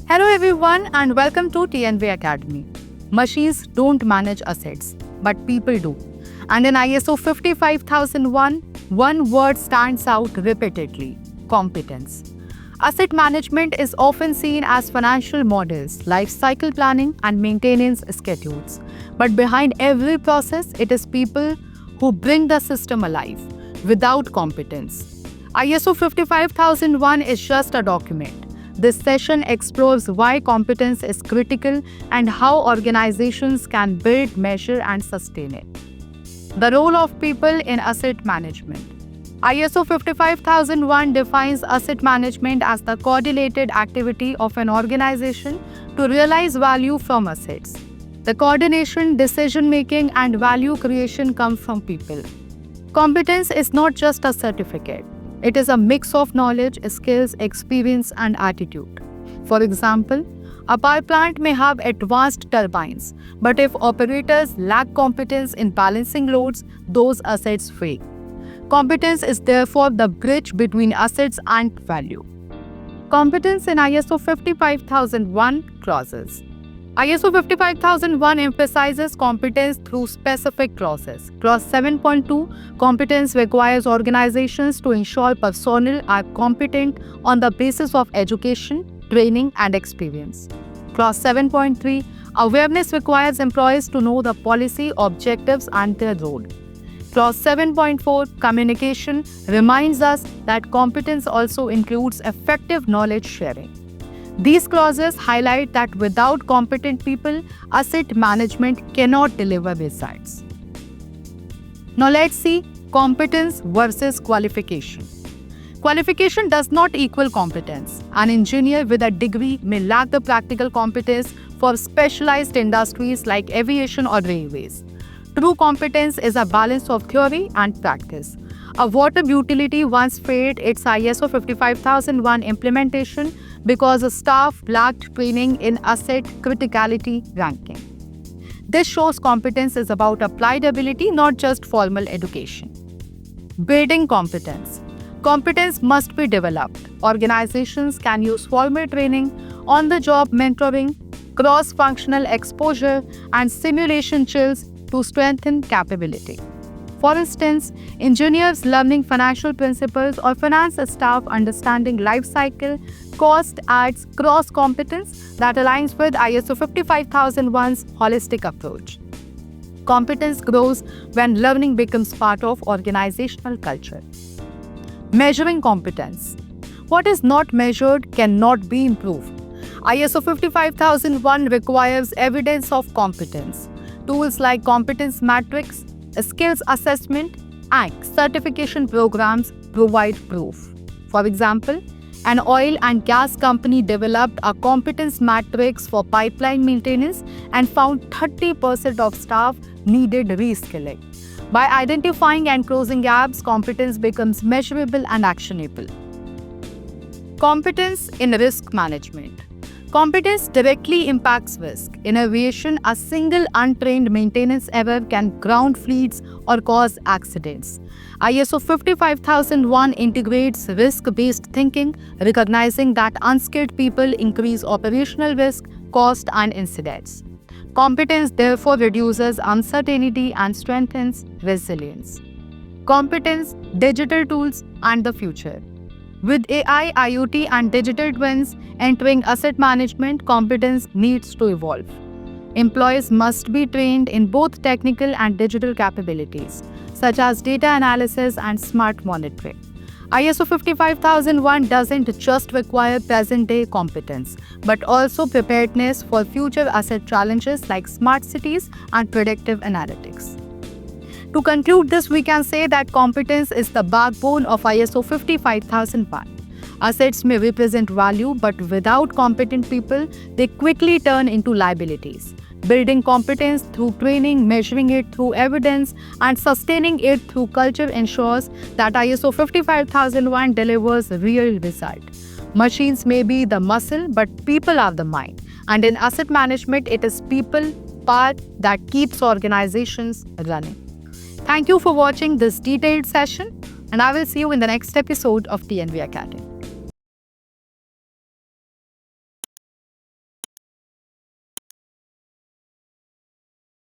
Hello everyone and welcome to TNV Academy. Machines don't manage assets, but people do. And in ISO 55001, one word stands out repeatedly: competence. Asset management is often seen as financial models, life cycle planning, and maintenance schedules. But behind every process, it is people who bring the system alive. Without competence, ISO 55001 is just a document. This session explores why competence is critical and how organizations can build, measure, and sustain it. The role of people in asset management. ISO 55001 defines asset management as the coordinated activity of an organization to realize value from assets. The coordination, decision-making, and value creation come from people. Competence is not just a certificate. It is a mix of knowledge, skills, experience, and attitude. For example, a power plant may have advanced turbines, but if operators lack competence in balancing loads, those assets fail. Competence is therefore the bridge between assets and value. Competence in ISO 55001 clauses. ISO 55001 emphasizes competence through specific clauses. Clause 7.2, competence requires organizations to ensure personnel are competent on the basis of education, training, and experience. Clause 7.3, awareness requires employees to know the policy, objectives, and their role. Clause 7.4, communication, reminds us that competence also includes effective knowledge sharing. These clauses highlight that without competent people, asset management cannot deliver results. Now let's see competence versus qualification. Qualification does not equal competence. An engineer with a degree may lack the practical competence for specialized industries like aviation or railways. True competence is a balance of theory and practice. A water utility once failed its ISO 55001 implementation because the staff lacked training in asset criticality ranking. This shows competence is about applied ability, not just formal education. Building competence. Competence must be developed. Organizations can use formal training, on-the-job mentoring, cross-functional exposure, and simulation drills to strengthen capability. For instance, engineers learning financial principles or finance staff understanding life cycle cost adds cross-competence that aligns with ISO 55001's holistic approach. Competence grows when learning becomes part of organizational culture. Measuring competence. What is not measured cannot be improved. ISO 55001 requires evidence of competence. Tools like competence matrix, skills assessment, and certification programs provide proof. For example, an oil and gas company developed a competence matrix for pipeline maintenance and found 30% of staff needed reskilling. By identifying and closing gaps, competence becomes measurable and actionable. Competence in risk management. Competence directly impacts risk. In aviation, a single untrained maintenance error can ground fleets or cause accidents. ISO 55001 integrates risk-based thinking, recognizing that unskilled people increase operational risk, cost, and incidents. Competence therefore reduces uncertainty and strengthens resilience. Competence, digital tools, and the future. With AI, IoT, and digital twins entering asset management, competence needs to evolve. Employees must be trained in both technical and digital capabilities, such as data analysis and smart monitoring. ISO 55001 doesn't just require present-day competence, but also preparedness for future asset challenges like smart cities and predictive analytics. To conclude this, we can say that competence is the backbone of ISO 55001. Assets may represent value, but without competent people, they quickly turn into liabilities. Building competence through training, measuring it through evidence, and sustaining it through culture ensures that ISO 55001 delivers real results. Machines may be the muscle, but people are the mind. And in asset management, it is people part that keeps organizations running. Thank you for watching this detailed session, and I will see you in the next episode of TNV Academy.